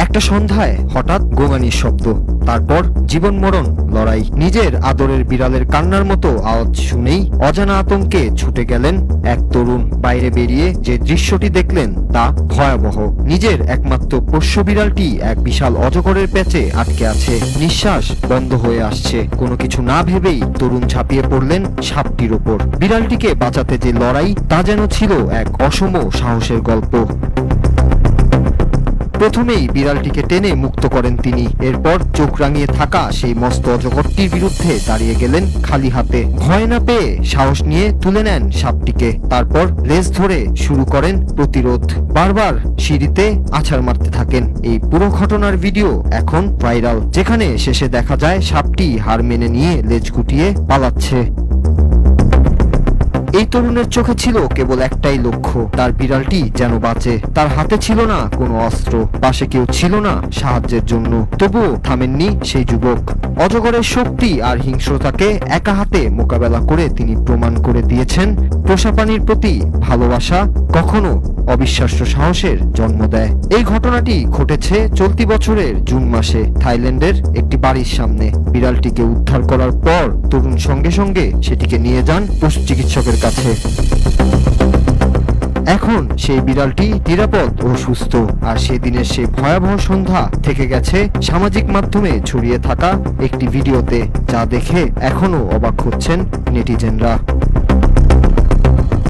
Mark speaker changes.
Speaker 1: একটা সন্ধ্যায় হঠাৎ গোঙানির শব্দ, তারপর জীবন মরণ লড়াই। নিজের আদরের বিড়ালের কান্নার মতো আওয়াজ শুনেই অজানা আতঙ্কে ছুটে গেলেন এক তরুণ। বাইরে বেরিয়ে যে দৃশ্যটি দেখলেন তা ভয়াবহ। নিজের একমাত্র পোষ্য বিড়ালটি এক বিশাল অজগরের প্যাচে আটকে আছে, নিঃশ্বাস বন্ধ হয়ে আসছে। কোনো কিছু না ভেবেই তরুণ ঝাঁপিয়ে পড়লেন সাপটির ওপর। বিড়ালটিকে বাঁচাতে যে লড়াই, তা যেন ছিল এক অসম সাহসের গল্প। প্রথমেই বিড়ালটিকে টেনে মুক্ত করেন তিনি। এরপর চোখ রাঙিয়ে থাকা সেই মস্ত অজগরটির বিরুদ্ধে দাঁড়িয়ে গেলেন খালি হাতে। ভয় না পেয়ে সাহস নিয়ে তুলে নেন সাপটিকে। তারপর রেস ধরে শুরু করেন প্রতিরোধ। বারবার সিঁড়িতে আছাড় মারতে থাকেন। এই পুরো ঘটনার ভিডিও এখন ভাইরাল, যেখানে শেষে দেখা যায় সাপটি হার মেনে নিয়ে লেজ গুটিয়ে পালাচ্ছে। এই তরুণের চোখে ছিল কেবল একটাই লক্ষ্য, তার বিড়ালটি যেন বাঁচে। তার হাতে ছিল না কোনো অস্ত্র, পাশে কেউ ছিল না সাহায্যের জন্য। তবুও থামেননি সেই যুবক। অজগরের শক্তি আর হিংস্রতাকে একা হাতে মোকাবেলা করে তিনি প্রমাণ করে দিয়েছেন পোষা প্রাণীর প্রতি ভালোবাসা কখনো অবিশ্বাস্য সাহসের জন্ম দেয়। এই ঘটনাটি ঘটেছে চলতি বছরের জুন মাসে থাইল্যান্ডের একটি বাড়ির সামনে। বিড়ালটিকে উদ্ধার করার পর তরুণ সঙ্গে সঙ্গে সেটিকে নিয়ে যান পশু চিকিৎসকের কাছে। এখন সেই বিড়ালটি নিরাপদ ও সুস্থ। আর সেদিনের সেই ভয়াবহ সন্ধ্যা থেকে গেছে সামাজিক মাধ্যমে ছড়িয়ে থাকা একটি ভিডিওতে, যা দেখে এখনো অবাক হচ্ছেন নেটিজেনরা।